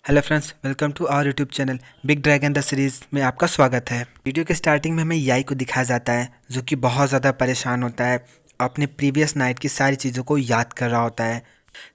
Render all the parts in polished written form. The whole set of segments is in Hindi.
Hello friends, welcome to our YouTube channel big dragon the series में आपका स्वागत है। वीडियो के स्टार्टिंग में हमें याई को दिखाया जाता है जो कि बहुत ज़्यादा परेशान होता है, अपने प्रीवियस नाइट की सारी चीज़ों को याद कर रहा होता है।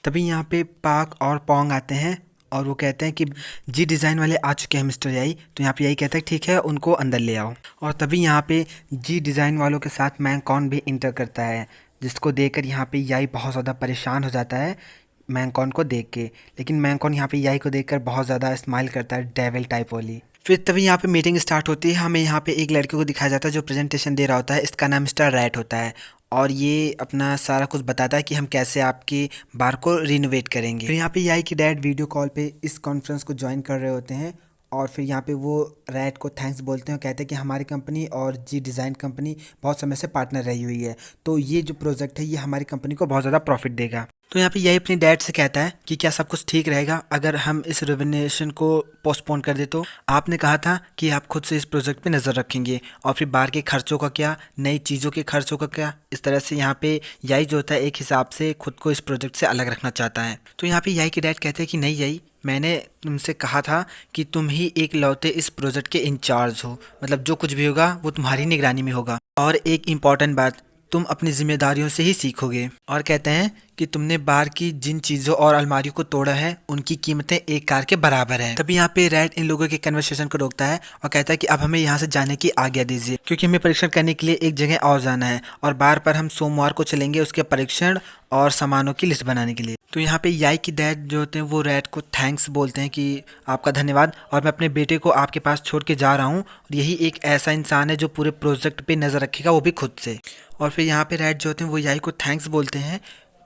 तभी यहाँ पे पाक और पोंग आते हैं और वो कहते हैं कि जी डिज़ाइन वाले आ चुके हैं मिस्टर याई। तो यहाँ पे याई कहता है ठीक है, उनको अंदर ले आओ। और तभी यहाँ पे जी डिज़ाइन वालों के साथ मैंकॉन भी इंटर करता है, जिसको देखकर यहाँ पे याई बहुत ज़्यादा परेशान हो जाता है मैंकॉन को देख के। लेकिन मैंकॉन यहाँ पे याई को देखकर बहुत ज़्यादा स्माइल करता है, डेविल टाइप वाली। फिर तभी यहाँ पे मीटिंग स्टार्ट होती है। हमें यहाँ पे एक लड़के को दिखाया जाता है जो प्रेजेंटेशन दे रहा होता है। इसका नाम मिस्टर रैट होता है और ये अपना सारा कुछ बताता है कि हम कैसे आपकी बार को रिनोवेट करेंगे। फिर यहाँ पे याई की डैड वीडियो कॉल पे इस कॉन्फ्रेंस को ज्वाइन कर रहे होते हैं और फिर यहाँ पे वो रैट को थैंक्स बोलते हैं और कहते हैं कि हमारी कंपनी और जी डिज़ाइन कंपनी बहुत समय से पार्टनर रही हुई है, तो ये जो प्रोजेक्ट है ये हमारी कंपनी को बहुत ज़्यादा प्रॉफिट देगा। तो यहाँ पे यही अपने डैड से कहता है कि क्या सब कुछ ठीक रहेगा अगर हम इस रेवेन्यूएशन को पोस्टपोन कर दे। तो आपने कहा था कि आप खुद से इस प्रोजेक्ट पे नज़र रखेंगे और फिर बाहर के खर्चों का क्या, नई चीज़ों के खर्चों का क्या। इस तरह से यहाँ पे याई जो होता है एक हिसाब से खुद को इस प्रोजेक्ट से अलग रखना चाहता है। तो यहाँ पे याई के डैड कहते हैं कि नहीं याई, मैंने तुमसे कहा था कि तुम ही एक लौते इस प्रोजेक्ट के इंचार्ज हो, मतलब जो कुछ भी होगा वो तुम्हारी निगरानी में होगा। और एक इम्पॉर्टेंट बात, तुम अपनी जिम्मेदारियों से ही सीखोगे। और कहते हैं कि तुमने बार की जिन चीज़ों और अलमारियों को तोड़ा है उनकी कीमतें एक कार के बराबर है। तभी यहाँ पे रैट इन लोगों के कन्वर्सेशन को रोकता है और कहता है कि अब हमें यहाँ से जाने की आज्ञा दीजिए, क्योंकि हमें परीक्षण करने के लिए एक जगह और जाना है और बार पर हम सोमवार को चलेंगे उसके परीक्षण और सामानों की लिस्ट बनाने के लिए। तो यहाँ पे याई की डैड जो होते हैं वो रैट को थैंक्स बोलते हैं कि आपका धन्यवाद, और मैं अपने बेटे को आपके पास छोड़ के जा रहा हूँ और यही एक ऐसा इंसान है जो पूरे प्रोजेक्ट पे नज़र रखेगा, वो भी खुद से। और फिर यहाँ पे रैट जो होते हैं वो याई को थैंक्स बोलते हैं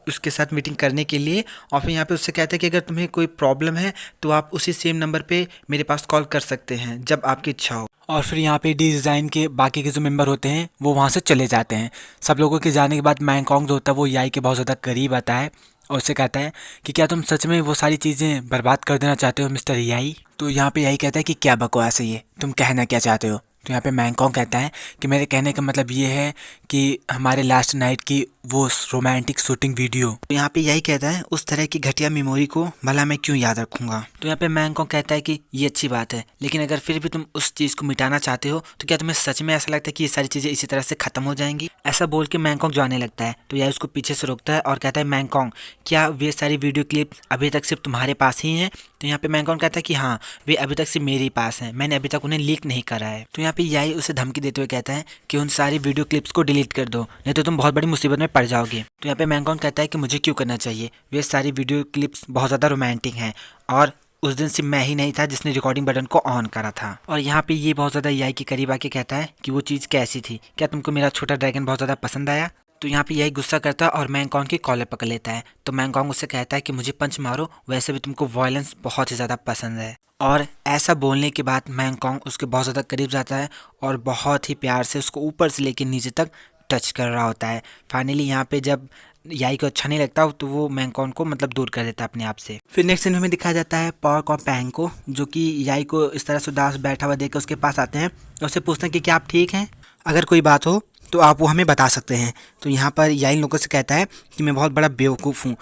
उसके साथ मीटिंग करने के लिए। और फिर यहाँ पे उससे कहते हैं कि अगर तुम्हें कोई प्रॉब्लम है तो आप उसी सेम नंबर पे मेरे पास कॉल कर सकते हैं जब आपकी इच्छा हो। और फिर यहाँ पे डी डिज़ाइन के बाकी के जो मेंबर होते हैं वो वहाँ से चले जाते हैं। सब लोगों के जाने के बाद मैंकॉन्ग जो होता है वो याई के बहुत ज़्यादा करीब आता है और उससे कहता है कि क्या तुम सच में वो सारी चीज़ें बर्बाद कर देना चाहते हो मिस्टर याई। तो यहाँ पे याई कहता है कि क्या बकवास है ये, तुम कहना क्या चाहते हो। तो यहाँ पे मैंकॉन्ग कहता है कि मेरे कहने का मतलब ये है कि हमारे लास्ट नाइट की वो रोमांटिक शूटिंग वीडियो। तो यहाँ पे यही कहता है उस तरह की घटिया मेमोरी को भला मैं क्यों याद रखूंगा। तो यहाँ पे मैंकॉन्ग कहता है कि ये अच्छी बात है, लेकिन अगर फिर भी तुम उस चीज़ को मिटाना चाहते हो तो क्या तुम्हें सच में ऐसा लगता है कि ये सारी चीज़ें इसी तरह से खत्म हो जाएंगी। ऐसा बोल के मैंकॉन्ग जाने लगता है। तो यह उसको पीछे से रोकता है और कहता है मैंकॉन्ग, क्या वे सारी वीडियो क्लिप अभी तक सिर्फ तुम्हारे पास ही हैं। तो यहाँ पे मैंकॉन्ग कहता है कि हाँ, वे अभी तक सिर्फ मेरे पास हैं, मैंने अभी तक उन्हें लीक नहीं करा है। तो यहाँ पे याई उसे धमकी देते हुए कहता है कि उन सारी वीडियो क्लिप्स को डिलीट कर दो, नहीं तो तुम बहुत बड़ी मुसीबत में पड़ जाओगे। तो यहाँ पे मैंकॉन्ग कहता है कि मुझे क्यों करना चाहिए, वे सारी वीडियो क्लिप्स बहुत ज़्यादा रोमांटिक हैं और उस दिन सिर्फ मैं ही नहीं था जिसने रिकॉर्डिंग बटन को ऑन करा था। और यहाँ पे ये बहुत ज़्यादा याई के करीब आके कहता है कि वो चीज़ कैसी थी, क्या तुमको मेरा छोटा ड्रैगन बहुत ज़्यादा पसंद आया। तो यहाँ पे यही गुस्सा करता है और मैंकॉन्ग की कॉलर पकड़ लेता है। तो मैंकॉन्ग उससे कहता है कि मुझे पंच मारो, वैसे भी तुमको वायलेंस बहुत ही ज़्यादा पसंद है। और ऐसा बोलने के बाद मैंकॉन्ग उसके बहुत ज़्यादा करीब जाता है और बहुत ही प्यार से उसको ऊपर से लेकर नीचे तक टच कर रहा होता है। फाइनली यहाँ पे जब याई को अच्छा नहीं लगता तो वो मैंकॉन्ग को मतलब दूर कर देता है अपने आप से। फिर नेक्स्ट सीन में दिखाया जाता है पॉक और पैंग को, जो कि याई को इस तरह से उदास बैठा हुआ देख कर उसके पास आते हैं और उससे पूछते हैं कि क्या आप ठीक हैं, अगर कोई बात हो तो आप वो हमें बता सकते हैं। तो यहाँ पर याई लोगों से कहता है कि मैं बहुत बड़ा बेवकूफ़ हूँ,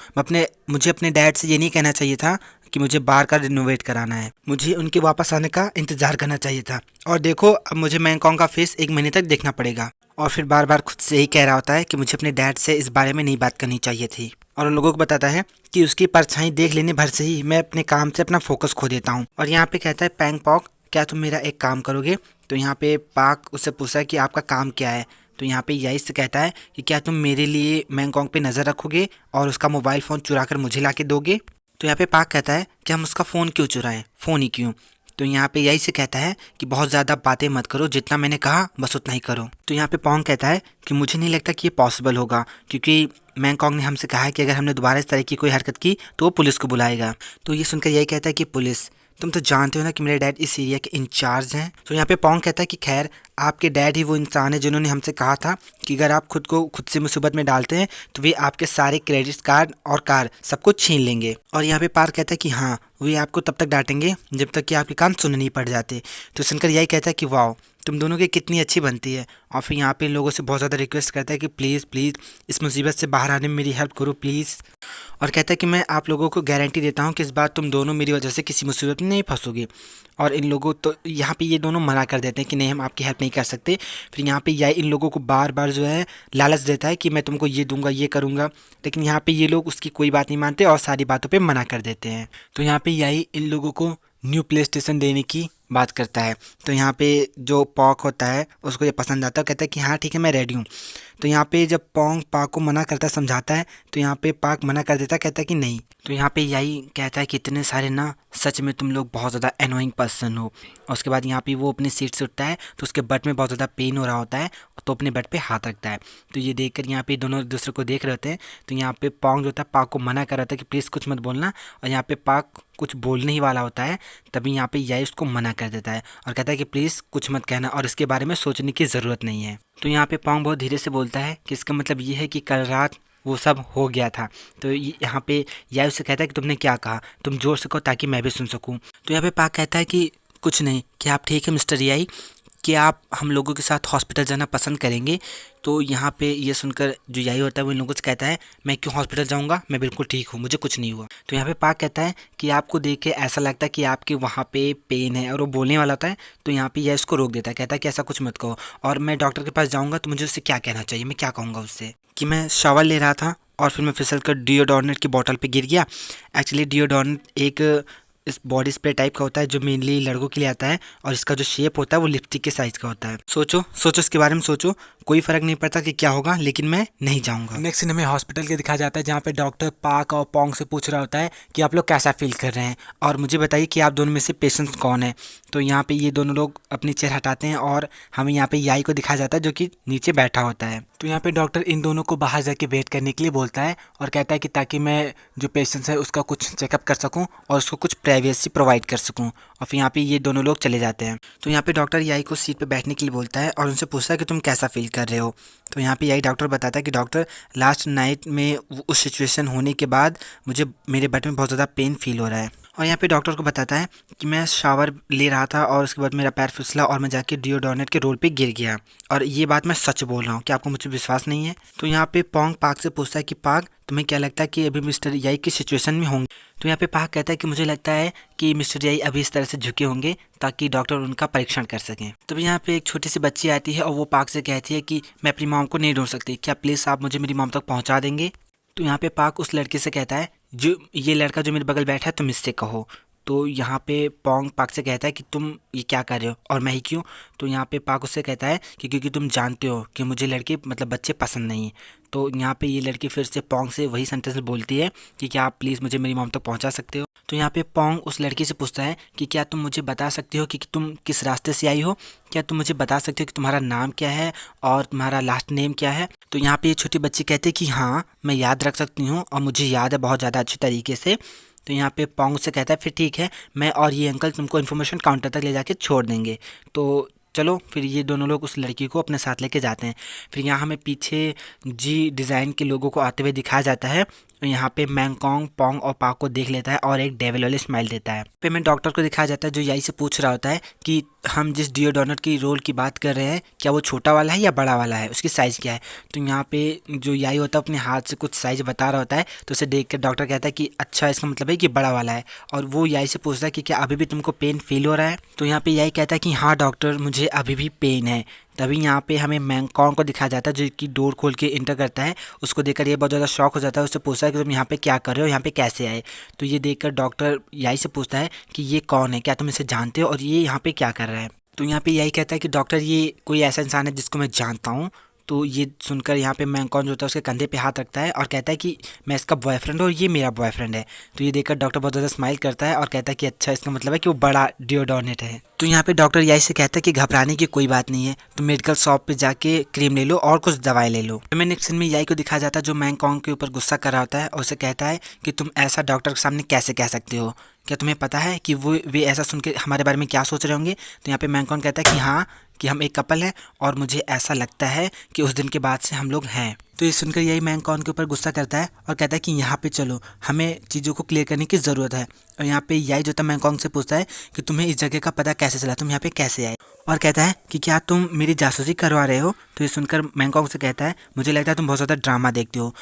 मुझे अपने डैड से ये नहीं कहना चाहिए था कि मुझे बार का रिनोवेट कराना है, मुझे उनके वापस आने का इंतज़ार करना चाहिए था। और देखो अब मुझे मैंकॉन्ग का फेस 1 महीने तक देखना पड़ेगा। और फिर बार बार खुद से ही कह रहा होता है कि मुझे अपने डैड से इस बारे में नहीं बात करनी चाहिए थी। और उन लोगों को बताता है कि उसकी परछाई देख लेने भर से ही मैं अपने काम से अपना फोकस खो देता हूँ। और यहाँ पे कहता है पैंग पॉक, क्या तुम मेरा एक काम करोगे। तो यहाँ पे पाक उससे पूछा है कि आपका काम क्या है। तो यहाँ पे याई से कहता है कि क्या तुम मेरे लिए मैंकॉन्ग पे नज़र रखोगे और उसका मोबाइल फ़ोन चुरा कर मुझे ला के दोगे। तो यहाँ पे पाक कहता है कि हम उसका फ़ोन क्यों चुराएं, फ़ोन ही क्यों। तो यहाँ पे यही से कहता है कि बहुत ज़्यादा बातें मत करो, जितना मैंने कहा बस उतना ही करो। तो यहाँ पे पोंग कहता है कि मुझे नहीं लगता कि ये पॉसिबल होगा, क्योंकि मैंकॉन्ग ने हमसे कहा है कि अगर हमने दोबारा इस तरह की कोई हरकत की तो वो पुलिस को बुलाएगा। तो ये सुनकर यही कहता है कि पुलिस, तुम तो जानते हो ना कि मेरे डैड इस एरिया के इंचार्ज हैं। तो यहाँ पे पोंग कहता है कि खैर आपके डैड ही वो इंसान है जिन्होंने हमसे कहा था कि अगर आप खुद को खुद से मुसीबत में डालते हैं तो वे आपके सारे क्रेडिट कार्ड और कार सब कुछ छीन लेंगे। और यहाँ पे पार कहता है कि हाँ, वे आपको तब तक डांटेंगे जब तक कि आपके कान सुन नहीं पड़ जाते। तो सुनकर यही कहता है कि वाह, तुम दोनों की कितनी अच्छी बनती है। और फिर यहाँ पे इन लोगों से बहुत ज़्यादा रिक्वेस्ट करता है कि प्लीज़ प्लीज़ इस मुसीबत से बाहर आने में मेरी हेल्प करो प्लीज़। और कहता है कि मैं आप लोगों को गारंटी देता हूँ कि इस बार तुम दोनों मेरी वजह से किसी मुसीबत में नहीं फंसोगे। और इन लोगों तो यहाँ पे ये दोनों मना कर देते हैं कि नहीं, हम आपकी हेल्प नहीं कर सकते। फिर यहाँ पे यह इन लोगों को बार बार जो है लालच देता है कि मैं तुमको ये दूंगा, ये करूँगा। लेकिन यहाँ पे ये लोग उसकी कोई बात नहीं मानते और सारी बातों पे मना कर देते हैं। तो यहाँ पे यही इन लोगों को न्यू प्ले स्टेशन देने की बात करता है। तो यहाँ पे जो पॉक होता है उसको ये पसंद आता है, कहता है कि हाँ ठीक है मैं रेडी हूँ। तो यहाँ पे जब पोंग पाक को मना करता है, समझाता है, तो यहाँ पे पाक मना कर देता है, कहता है कि नहीं। तो यहाँ पे यही कहता है कि इतने सारे ना, सच में तुम लोग बहुत ज़्यादा एनोइंग पर्सन हो। और उसके बाद यहाँ पे वो अपनी सीट से उठता है तो उसके बट में बहुत ज़्यादा पेन हो रहा होता है, तो अपने बट पे हाथ रखता है। तो ये देखकर यहाँ पे दोनों एक दूसरे को देख रहे होते हैं। तो यहाँ पे पोंग जो होता है पाक को मना कर रहा था कि प्लीज़ कुछ मत बोलना, और यहाँ पे पाक कुछ बोलने ही वाला होता है, तभी यहाँ पे यही उसको मना कर देता है और कहता है कि प्लीज़ कुछ मत कहना और इसके बारे में सोचने की ज़रूरत नहीं है। तो यहाँ पे पोंग बहुत धीरे से बोलता है कि इसका मतलब ये है कि कल रात वो सब हो गया था। तो यहाँ पे यह उससे कहता है कि तुमने क्या कहा, तुम जोर से कहो ताकि मैं भी सुन सकूँ। तो यहाँ पे पाक कहता है कि कुछ नहीं, क्या आप ठीक है मिस्टर याई, कि आप हम लोगों के साथ हॉस्पिटल जाना पसंद करेंगे। तो यहाँ पे ये सुनकर जो याई होता है वो इन लोगों से कहता है मैं क्यों हॉस्पिटल जाऊँगा, मैं बिल्कुल ठीक हूँ, मुझे कुछ नहीं हुआ। तो यहाँ पे पाक कहता है कि आपको देख के ऐसा लगता है कि आपके वहाँ पे पेन है, और वो बोलने वाला होता है। तो यहाँ पे यह इसको रोक देता है, कहता है कि ऐसा कुछ मत कहो, और मैं डॉक्टर के पास जाऊँगा तो मुझे उससे क्या कहना चाहिए, मैं क्या कहूँगा उससे कि मैं शावर ले रहा था और फिर मैं फिसल कर डिओडोरेंट की बोतल पे गिर गया। एक्चुअली डिओडोरेंट एक इस बॉडी स्प्रे टाइप का होता है जो मेनली लड़कों के लिए आता है, और इसका जो शेप होता है वो लिपस्टिक के साइज का होता है। सोचो सोचो इसके बारे में सोचो, कोई फर्क नहीं पड़ता कि क्या होगा, लेकिन मैं नहीं जाऊंगा। नेक्स्ट सीन हमें हॉस्पिटल के दिखाया जाता है जहाँ पे डॉक्टर पाक और पोंग से पूछ रहा होता है कि आप लोग कैसा फील कर रहे हैं, और मुझे बताइए कि आप दोनों में से पेशेंट कौन है। तो यहाँ पे ये दोनों लोग अपनी चेयर हटाते हैं और हमें यहाँ पे याई को दिखाया जाता है जो कि नीचे बैठा होता है। तो यहाँ पे डॉक्टर इन दोनों को बाहर जाके वेट करने के लिए बोलता है और कहता है कि ताकि मैं जो पेशेंट्स है उसका कुछ चेकअप कर सकूं और उसको कुछ प्राइवेसी प्रोवाइड कर सकूं। और फिर यहाँ पे ये दोनों लोग चले जाते हैं। तो यहाँ पे डॉक्टर याई को सीट पे बैठने के लिए बोलता है और उनसे पूछता है कि तुम कैसा फील कर रहे हो। तो यहाँ पे याई डॉक्टर बताता है कि डॉक्टर लास्ट नाइट में उस सिचुएशन होने के बाद मुझे मेरे बट में बहुत ज़्यादा पेन फील हो रहा है। और यहाँ पे डॉक्टर को बताता है कि मैं शावर ले रहा था और उसके बाद मेरा पैर फिसला और मैं जाके डिओडोरेंट के रोल पे गिर गया, और ये बात मैं सच बोल रहा हूँ, क्या आपको मुझे विश्वास नहीं है। तो यहाँ पे पोंग पाक से पूछता है कि पाक तुम्हें क्या लगता है कि अभी मिस्टर याई किस सिचुएशन में होंगे। तो यहाँ पे पाक कहता है कि मुझे लगता है कि मिस्टर याई अभी इस तरह से झुके होंगे ताकि डॉक्टर उनका परीक्षण कर सकें। तो यहाँ पे एक छोटी सी बच्ची आती है और वो पाक से कहती है कि मैं अपनी मॉम को नहीं ढूंढ सकती, क्या प्लीज़ आप मुझे मेरी मॉम तक पहुँचा देंगे। तो यहाँ पे पाक उस लड़के से कहता है जो ये लड़का जो मेरे बगल बैठा है तुम इससे कहो। तो यहाँ पे पोंग पाक से कहता है कि तुम ये क्या कर रहे हो और मैं ही क्यों। तो यहाँ पे पाक उससे कहता है कि क्योंकि तुम जानते हो कि मुझे लड़के मतलब बच्चे पसंद नहीं। तो यहाँ पे ये लड़की फिर से पोंग से वही सेंटेंस बोलती है कि क्या आप प्लीज़ मुझे मेरी मॉम तक पहुँचा सकते हो। तो यहाँ पे पोंग उस लड़की से पूछता है कि क्या तुम मुझे बता सकते हो कि तुम किस रास्ते से आई हो, क्या तुम मुझे बता सकते हो कि तुम्हारा नाम क्या है और तुम्हारा लास्ट नेम क्या है। तो यहाँ पे ये छोटी बच्ची कहती है कि हाँ मैं याद रख सकती हूँ और मुझे याद है बहुत ज़्यादा अच्छी तरीके से। तो यहाँ पे पोंग से कहता है फिर ठीक है, मैं और ये अंकल तुमको इन्फॉर्मेशन काउंटर तक ले जाके छोड़ देंगे। तो चलो फिर ये दोनों लोग उस लड़की को अपने साथ लेके जाते हैं। फिर यहाँ हमें पीछे जी डिज़ाइन के लोगों को आते हुए दिखाया जाता है। तो यहाँ पे मैंगकोंग पोंग और पाक को देख लेता है और एक डेविल वाली स्माइल देता है। फिर मैं डॉक्टर को दिखाया जाता है जो याई से पूछ रहा होता है कि हम जिस डिओडोरेंट की रोल की बात कर रहे हैं क्या वो छोटा वाला है या बड़ा वाला है, उसकी साइज़ क्या है। तो यहाँ पे जो याई होता है अपने हाथ से कुछ साइज़ बता रहा होता है, तो उसे देख कर डॉक्टर कहता है कि अच्छा इसका मतलब है कि बड़ा वाला है। और वो याई से पूछता है कि क्या अभी भी तुमको पेन फील हो रहा है। तो यहाँ पे याई कहता है कि हाँ डॉक्टर मुझे अभी भी पेन है। तभी यहाँ पे हमें मैंगकोंग को दिखाया जाता है जो कि डोर खोल के इंटर करता है। उसको देखकर ये बहुत ज़्यादा शॉक हो जाता है, उससे पूछता है कि तुम यहाँ पे क्या कर रहे हो, यहाँ पे कैसे आए। तो ये देखकर डॉक्टर याई से पूछता है कि ये कौन है, क्या तुम इसे जानते हो और ये यहाँ पे क्या कर रहा है। तो यहाँ पे यही कहता है कि डॉक्टर ये कोई ऐसा इंसान है जिसको मैं जानता हूँ। तो ये सुनकर यहाँ पे मैंगकोंग जो होता है उसके कंधे पे हाथ रखता है और कहता है कि मैं इसका बॉयफ्रेंड हूँ और ये मेरा बॉयफ्रेंड है। तो ये देखकर डॉक्टर बहुत ज़्यादा स्माइल करता है और कहता है कि अच्छा इसका मतलब है कि वो बड़ा डिओडोरेंट है। तो यहाँ पे डॉक्टर याई से कहता है कि घबराने की कोई बात नहीं है, तुम मेडिकल शॉप पे जाके क्रीम ले लो और कुछ दवाई ले लो। तो मैं नेक्स्ट सीन में याई को दिखाया जाता है जो मैंगकोंग के ऊपर गुस्सा कर रहा होता है और उसे कहता है कि तुम ऐसा डॉक्टर के सामने कैसे कह सकते हो क्या तुम्हें पता है कि वे ऐसा सुन के हमारे बारे में क्या सोच रहे होंगे? तो यहाँ पे मैंगकॉन्ग कहता है कि हाँ, कि हम एक कपल है और मुझे ऐसा लगता है कि उस दिन के बाद से हम लोग हैं। तो ये सुनकर यही मैंगकॉन्ग के ऊपर गुस्सा करता है और कहता है कि यहाँ पे चलो, हमें चीज़ों को क्लियर करने की ज़रूरत है। और यहाँ पे याई जो था मैंगकॉन्ग से पूछता है कि तुम्हें इस जगह का पता कैसे चला, तुम यहाँ पे कैसे आए? और कहता है कि क्या तुम मेरी जासूसी करवा रहे हो? तो ये सुनकर मैंगकॉन्ग से कहता है, मुझे लगता है तुम बहुत ज़्यादा ड्रामा देखते हो,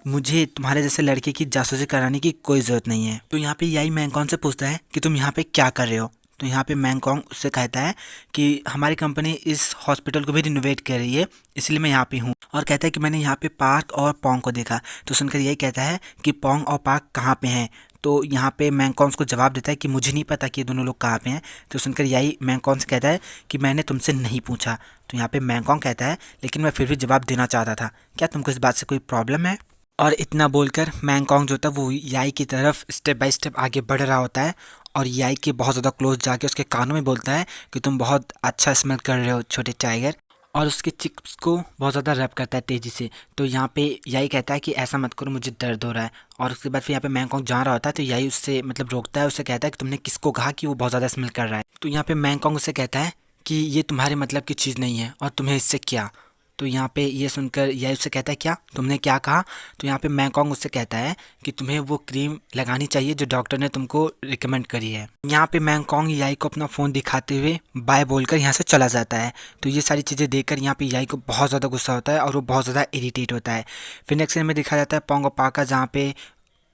मुझे तुम्हारे जैसे लड़के की जासूसी कराने की कोई ज़रूरत नहीं है। तो यहाँ पे याई मैंगकॉन्ग से पूछता है कि तुम यहाँ पे क्या कर रहे हो? तो यहाँ पे मैंगकॉन्ग उससे कहता है कि हमारी कंपनी इस हॉस्पिटल को भी रिनोवेट कर रही है, इसलिए मैं यहाँ पे हूँ। और कहता है कि मैंने यहाँ पे पार्क और पोंग को देखा। तो सुनकर यही कहता है कि पोंग और पार्क कहाँ पे हैं? तो यहाँ पे मैंगकॉन्ग उसको जवाब देता है कि मुझे नहीं पता कि ये दोनों लोग कहाँ पे हैं। तो सुनकर यही मैंगकॉन्ग से कहता है कि मैंने तुमसे नहीं पूछा। तो यहाँ पे मैंगकॉन्ग कहता है लेकिन मैं फिर भी जवाब देना चाहता था, क्या तुमको इस बात से कोई प्रॉब्लम है? और इतना बोलकर मैंगकॉन्ग जो था वो याई की तरफ स्टेप बाय स्टेप आगे बढ़ रहा होता है और याई के बहुत ज़्यादा क्लोज जाके उसके कानों में बोलता है कि तुम बहुत अच्छा स्मेल कर रहे हो छोटे टाइगर, और उसके चिक्स को बहुत ज़्यादा रैप करता है तेज़ी से। तो यहाँ पे याई कहता है कि ऐसा मत करो, मुझे दर्द हो रहा है। और उसके बाद फिर यहाँ पे मैंगकॉन्ग जा रहा होता है तो याई उससे मतलब रोकता है, उससे कहता है कि तुमने किसको कहा कि वो बहुत ज़्यादा स्मेल कर रहा है? तो यहाँ पे मैंगकॉन्ग उससे कहता है कि ये तुम्हारे मतलब की चीज़ नहीं है और तुम्हें इससे क्या? तो यहाँ पे ये सुनकर याई उससे कहता है क्या तुमने क्या कहा? तो यहाँ पे मैंगकॉन्ग उससे कहता है कि तुम्हें वो क्रीम लगानी चाहिए जो डॉक्टर ने तुमको रिकमेंड करी है। यहाँ पे मैंगकॉन्ग याई को अपना फ़ोन दिखाते हुए बाय बोलकर यहाँ से चला जाता है। तो ये सारी चीज़ें देखकर यहाँ पे याई को बहुत ज़्यादा गुस्सा होता है और वो बहुत ज़्यादा इरिटेट होता है। फिर नेक्स्ट सीन में दिखाया जाता है पोंग और पा का, जहाँ पे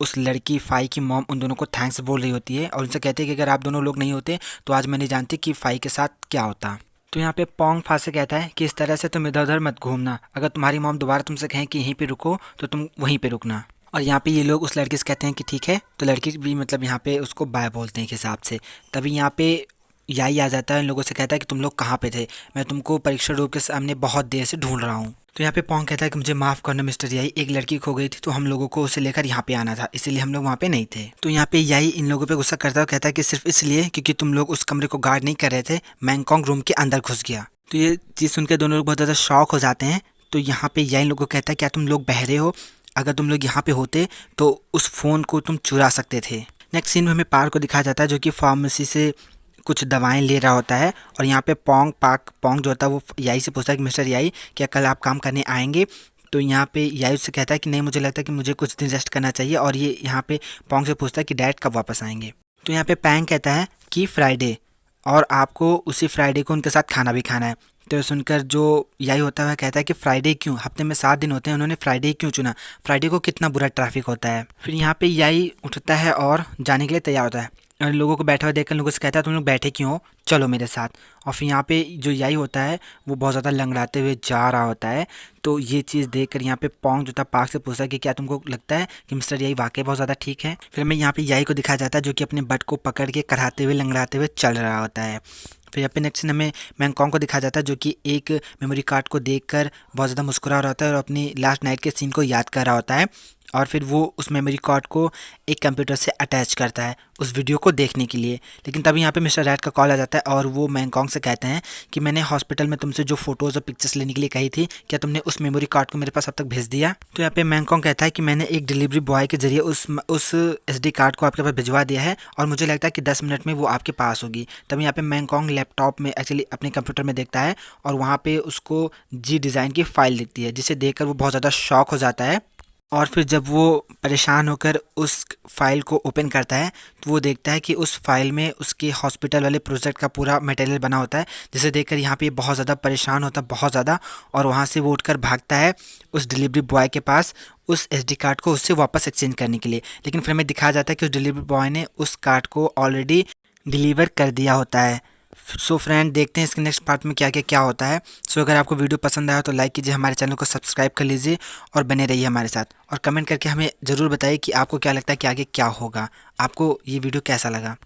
उस लड़की फाई की मॉम उन दोनों को थैंक्स बोल रही होती है और उनसे कहते हैं कि अगर आप दोनों लोग नहीं होते तो आज मैं नहीं जानती कि फाई के साथ क्या होता। तो यहाँ पे पोंग फा से कहता है कि इस तरह से तुम इधर उधर मत घूमना, अगर तुम्हारी मॉम दोबारा तुमसे कहें कि यहीं पे रुको तो तुम वहीं पे रुकना। और यहाँ पे ये लोग उस लड़के से कहते हैं कि ठीक है, तो लड़की भी मतलब यहाँ पे उसको बाय बोलते हैं के हिसाब से। तभी यहाँ पे याई आ जाता है, इन लोगों से कहता है कि तुम लोग कहाँ पे थे, मैं तुमको परीक्षा रूम के सामने बहुत देर से ढूंढ रहा हूँ। तो यहाँ पे पोंग कहता है कि मुझे माफ़ करना मिस्टर याई, एक लड़की खो गई थी तो हम लोगों को उसे लेकर यहाँ पे आना था, इसीलिए हम लोग वहाँ पे नहीं थे। तो यहाँ पे याई इन लोगों पे गुस्सा करता है और कहता है कि सिर्फ इसलिए क्योंकि तुम लोग उस कमरे को गार्ड नहीं कर रहे थे, मैंगकॉन्ग रूम के अंदर घुस गया। तो ये चीज़ सुनकर दोनों लोग बहुत ज़्यादा शॉक हो जाते हैं। तो यहाँ पे याई लोगों को कहता है क्या तुम लोग बहरे हो? अगर तुम लोग यहाँ पे होते तो उस फ़ोन को तुम चुरा सकते थे। नेक्स्ट सीन में हमें पार्क को दिखाया जाता है जो कि फार्मेसी से कुछ दवाएं ले रहा होता है। और यहाँ पे पोंग जो होता है वो याई से पूछता है कि मिस्टर याई क्या कल आप काम करने आएंगे? तो यहाँ पे याई उससे कहता है कि नहीं, मुझे लगता है कि मुझे कुछ दिन रेस्ट करना चाहिए। और ये यहाँ पे पोंग से पूछता है कि डैड कब वापस आएंगे? तो यहाँ पे पैंग कहता है कि फ्राइडे, और आपको उसी फ्राइडे को उनके साथ खाना भी खाना है। तो सुनकर जो याई होता है कहता है कि फ्राइडे क्यों, हफ्ते में 7 दिन होते हैं, उन्होंने फ्राइडे क्यों चुना? फ्राइडे को कितना बुरा ट्रैफिक होता है। फिर यहाँ पे याई उठता है और जाने के लिए तैयार होता है और लोगों को बैठे हुए देखकर लोगों से कहता है तुम लोग बैठे क्यों हो, चलो मेरे साथ। और फिर यहाँ पे जो याई होता है वो बहुत ज़्यादा लंगड़ाते हुए जा रहा होता है। तो ये चीज़ देखकर यहाँ पे पोंग जो था पार्क से पूछता है कि क्या तुमको लगता है कि मिस्टर याई वाकई बहुत ज़्यादा ठीक है? फिर हमें यहाँ पे याई को दिखाया जाता है जो कि अपने बट को पकड़ के कराते हुए लंगड़ाते हुए चल रहा होता है। फिर यहाँ पे नेक्स्ट सीन हमें मैंगकॉन्ग को दिखाया जाता है जो कि एक मेमोरी कार्ड को देखकर बहुत ज़्यादा मुस्कुरा रहा होता है और अपनी लास्ट नाइट के सीन को याद कर रहा होता है। और फिर वो उस मेमोरी कार्ड को एक कंप्यूटर से अटैच करता है उस वीडियो को देखने के लिए। लेकिन तभी यहाँ पे मिस्टर रैट का कॉल आ जाता है और वो मैंगकॉन्ग से कहते हैं कि मैंने हॉस्पिटल में तुमसे जो फोटोज़ और पिक्चर्स लेने के लिए कही थी, क्या तुमने उस मेमोरी कार्ड को मेरे पास अब तक भेज दिया? तो यहाँ पे मैंगकॉन्ग कहता है कि मैंने एक डिलीवरी बॉय के जरिए उस SD कार्ड को आपके पास भिजवा दिया है और मुझे लगता है कि 10 मिनट में वो आपके पास होगी। तभी यहाँ पे मैंगकॉन्ग लैपटॉप में एक्चुअली अपने कंप्यूटर में देखता है और वहाँ पे उसको जी डिज़ाइन की फ़ाइल दिखती है, जिसे देखकर वो बहुत ज़्यादा शॉक हो जाता है। और फिर जब वो परेशान होकर उस फाइल को ओपन करता है तो वो देखता है कि उस फाइल में उसके हॉस्पिटल वाले प्रोजेक्ट का पूरा मटेरियल बना होता है, जिसे देखकर यहाँ पे बहुत ज़्यादा परेशान होता है, बहुत ज़्यादा। और वहाँ से वो उठकर भागता है उस डिलीवरी बॉय के पास उस SD कार्ड को उससे वापस एक्सचेंज करने के लिए। लेकिन फिर हमें दिखाया जाता है कि उस डिलीवरी बॉय ने उस कार्ड को ऑलरेडी डिलीवर कर दिया होता है। सो फ्रेंड, देखते हैं इसके नेक्स्ट पार्ट में क्या क्या होता है। सो अगर आपको वीडियो पसंद आया तो लाइक कीजिए, हमारे चैनल को सब्सक्राइब कर लीजिए और बने रहिए हमारे साथ। और कमेंट करके हमें ज़रूर बताइए कि आपको क्या लगता है कि आगे क्या होगा, आपको ये वीडियो कैसा लगा।